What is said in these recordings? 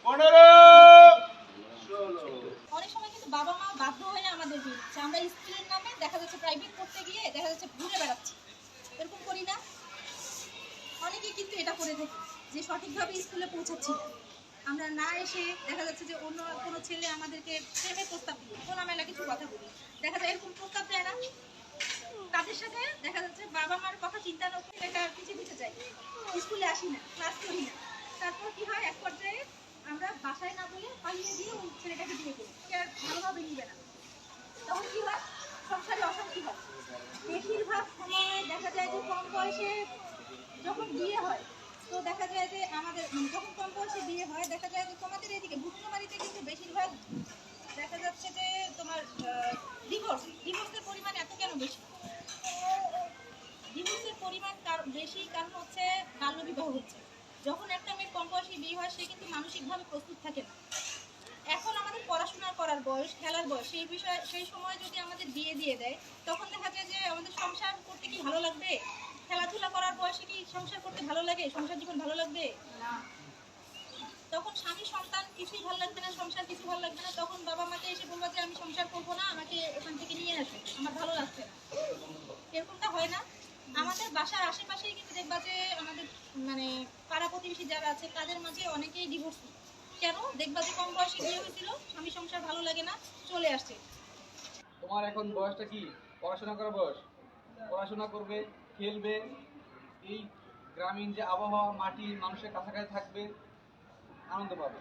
15 অনেক সময় কিন্তু বাবা মা বাধ্য হয়ে আমাদের দিচ্ছে, আমরা স্কুলের নামে দেখা যাচ্ছে প্রাইভেট করতে গিয়ে দেখা যাচ্ছে ঘুরে বেড়াচ্ছি, এরকম করি না? অনেকেই কিন্তু এটা করে থাকি যে সঠিকভাবে স্কুলে পৌঁছাচ্ছি না, আমরা না এসে দেখা যাচ্ছে যে অন্য কোনো ছেলে আমাদেরকে প্রেমের প্রস্তাব দিল, খোলামেলা কিছু কথা বলি, দেখা যায় এরকম প্রস্তাব দেয় না, তাদের সাথে দেখা যাচ্ছে বাবা মার কথা চিন্তা না করে এটা পিছিয়ে দিতে চাই, স্কুলে আসি না, ক্লাস করি না। তারপর কি হয়, এক পর্যায়ে আমরা বাসায় না বলে পালিয়ে দিয়ে ওই ছেলেটাকে বিয়ে করি, সে আর ভালোভাবে নিবে না। তখন কি হয়, সংসারে অশান্তি হয়। বেশিরভাগ সময় দেখা যায় যে কম বয়সে যখন বিয়ে হয়, তো দেখা যায় যে আমাদের যখন কম বয়সে বিয়ে হয় দেখা যায় যে তোমাদের এদিকে ভুক্তবাড়িতে কিন্তু বেশিরভাগ দেখা যাচ্ছে যে তোমার ডিভোর্সের পরিমাণ এত কেন বেশি? ডিভোর্সের পরিমাণ বেশি কারণ হচ্ছে বাল্যবিবাহ হচ্ছে। যখন একটা মেয়ের কম বয়সে বিয়ে হয় সে কিন্তু মানসিকভাবে প্রস্তুত থাকে না। এখন আমাদের পড়াশোনা করার বয়স, খেলার বয়স, সেই সময় যদি আমাদের বিয়ে দিয়ে দেয় তখন দেখা যায় যে আমাদের সংসার করতে কি ভালো লাগবে? খেলাধুলা করার বয়সে কি সংসার করতে ভালো লাগে? সংসার জীবন ভালো লাগবে না। তখন স্বামী সন্তান কিছুই ভালো লাগবে না, সংসার কিছু ভালো লাগবে না, তখন বাবা মাকে এসে বলবো যে আমি সংসার করবো না, আমাকে ওখান থেকে নিয়ে আসো, আমার ভালো লাগছে না। এরকমটা হয় না? আমাদের বাসার আশেপাশেই কিন্তু দেখবা যে আমাদের মানে পাড়া প্রতিবেশী যারা আছে তাদের মাঝে অনেকেই ডিভোর্স। কেন? দেখবা যে কম বয়সে বিয়ে হয়েছিল, স্বামী সংসার ভালো লাগে না, চলে আসছে। তোমার এখন বয়সটা কি? পড়াশোনা করার বয়স। পড়াশোনা করবে, খেলবে, এই গ্রামীণ যে আবহাওয়া, মাটি, মানুষের কাছাকাছি থাকবে, আনন্দ পাবে।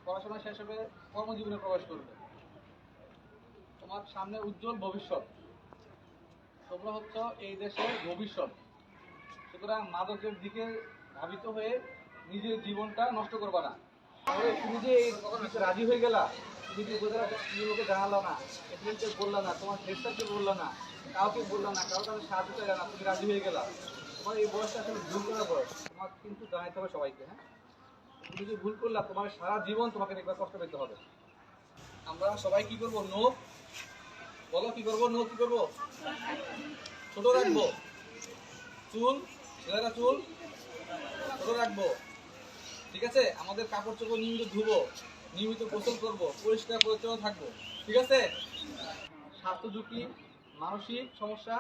পড়াশোনা শেষ হবে, কর্মজীবনে প্রবেশ করবে। তোমার সামনে উজ্জ্বল ভবিষ্যৎ। তোমরা হচ্ছ এই দেশের ভবিষ্যৎ। সুতরাং মাদকের দিকে ধাবিত হয়ে নিজের জীবনটা নষ্ট করবা না। তাহলে তুমি যে এই বিষয়ে রাজি হয়ে গেলা, তুমি যে লোকে জানালো না, এটিএমকে বললা না, তোমার ফ্রেন্ডসকে বললা না, কাউকে বললা না, কারো কাছে সাহায্য চাইলা না, তুমি রাজি হয়ে গেলা। তোমার এই বয়সটা আসলে ভুল করার বয়স। তোমার কিন্তু জানাইতে হবে সবাইকে, হ্যাঁ? তুমি যে ভুল করলা, তোমার সারা জীবন তোমাকে একবার কষ্ট পেতে হবে। আমরা সবাই কি করবো? নখ বলো, কি করবো? নখ কি করবো? ছোট রাখবো। চুল, ছেলেরা চুল ছোট রাখবো। ঠিক আছে? আমাদের কাপড় চোপড় নিয়মিত ধুবো, নিয়মিত গোসল করবো, পরিষ্কার পরিচ্ছন্ন থাকবো। ঠিক আছে? স্বাস্থ্য ঝুঁকি, মানসিক সমস্যা,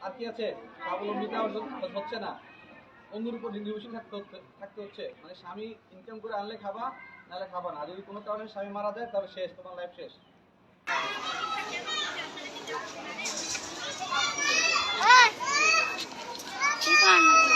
আর কি আছে? স্বাবলম্বিতা অর্জন হচ্ছে না, অন্যের উপর নির্ভরশীল থাকতে হচ্ছে। মানে স্বামী ইনকাম করে আনলে খাবা, নাহলে খাবা না। যদি কোনো কারণে স্বামী মারা যায় তাহলে শেষ, তোমার লাইফ শেষ। ঠিক আছে।